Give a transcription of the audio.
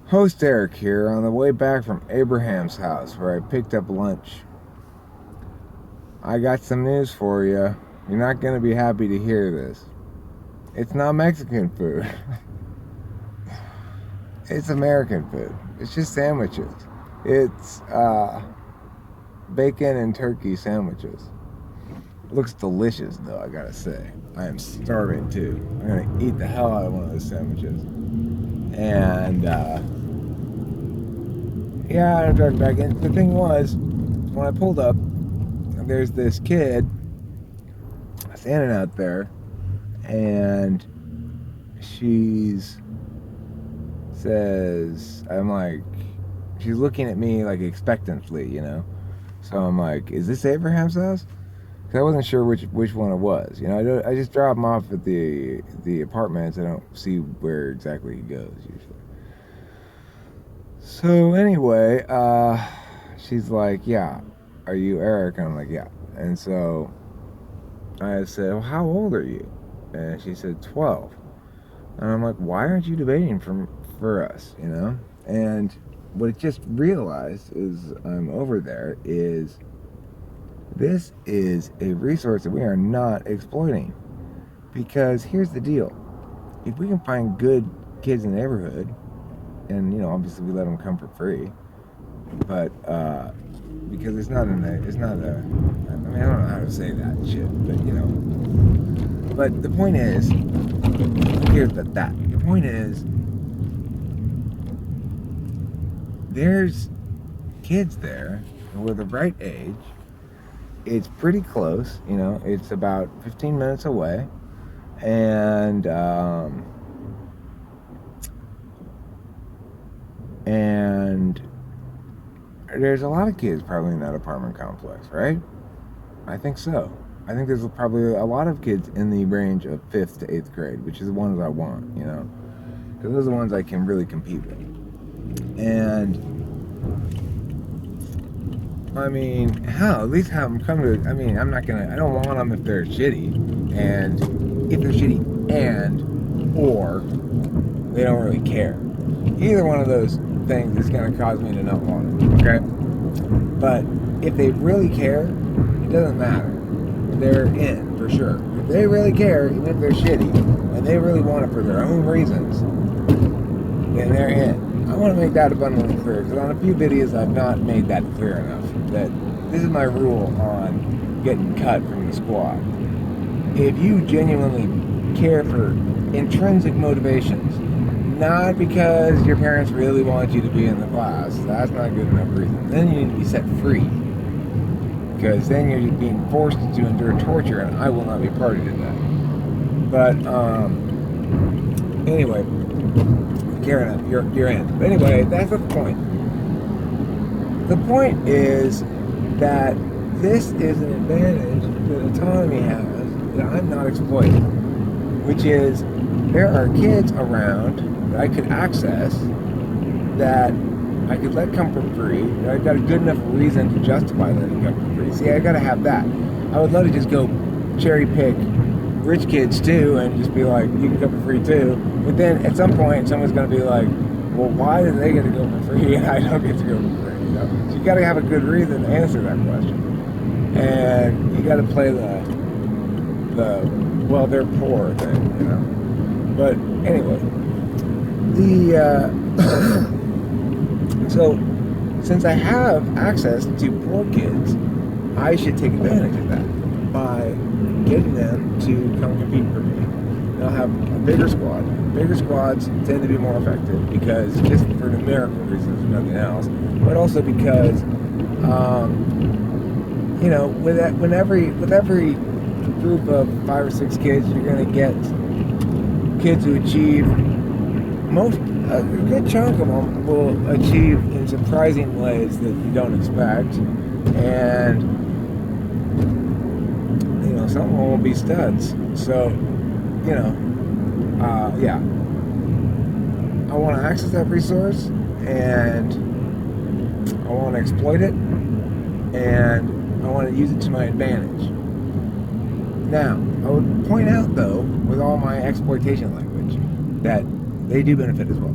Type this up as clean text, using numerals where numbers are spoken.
Host Eric here on the way back from Abraham's house where I picked up lunch. I got some news for you. You're not going to be happy to hear this. It's not Mexican food. It's American food. It's just sandwiches. It's bacon and turkey sandwiches. It looks delicious though, I gotta say. I am starving too. I'm gonna eat the hell out of one of those sandwiches. And yeah, I'm driving back in. The thing was, when I pulled up, there's this kid standing out there, and she's says, I'm like, she's looking at me like expectantly, you know. So I'm like, is this Abraham's house? Because I wasn't sure which one it was. You know, I just drop him off at the apartments. I don't see where exactly he goes usually. So anyway, she's like, yeah, are you Eric? And I'm like, yeah. And so I said, well, how old are you? And she said, 12. And I'm like, why aren't you debating for us, you know? And what I just realized is I'm over there is this is a resource that we are not exploiting. Because here's the deal. If we can find good kids in the neighborhood, and, you know, obviously we let them come for free, but, because it's not I mean, I don't know how to say that shit, but, you know. But the point is, here's the point is, there's kids there who are the right age. It's pretty close, you know, it's about 15 minutes away, and there's a lot of kids probably in that apartment complex, right? I think so. I think there's probably a lot of kids in the range of 5th to 8th grade, which is the ones I want, you know, because those are the ones I can really compete with. And I mean, hell, at least have them come to. I mean, I don't want them if they're shitty, and if they're shitty, or they don't really care. Either one of those things is going to cause me to not want them. Okay, but if they really care, it doesn't matter. They're in for sure. If they really care, even if they're shitty, and they really want it for their own reasons, then they're in. I want to make that abundantly clear, because on a few videos I've not made that clear enough. That this is my rule on getting cut from the squad. If you genuinely care for intrinsic motivations, not because your parents really want you to be in the class, that's not a good enough reason. Then you need to be set free. Because then you're being forced to endure torture, and I will not be party to that. But, anyway, fair enough, you're in. But anyway, that's the point. The point is that this is an advantage that autonomy has that I'm not exploiting, which is there are kids around that I could access that I could let come for free, that I've got a good enough reason to justify letting come for free. See, I gotta have that. I would love to just go cherry pick rich kids too and just be like, you can come for free too. But then at some point, someone's gonna be like, well, why do they get to go for free and I don't get to go for free? You know? So you gotta have a good reason to answer that question. And you gotta play the well, they're poor thing, you know. But anyway, so since I have access to poor kids, I should take advantage of that by getting them to come compete for me. And I'll have a bigger squad. Bigger squads tend to be more effective because just for numerical reasons, if nothing else, but also because you know, with every group of 5 or 6 kids, you're going to get kids who achieve a good chunk of them will achieve in surprising ways that you don't expect, and you know, some of them will be studs. So, you know, yeah, I want to access that resource, and I want to exploit it, and I want to use it to my advantage. Now, I would point out though, with all my exploitation language, that they do benefit as well.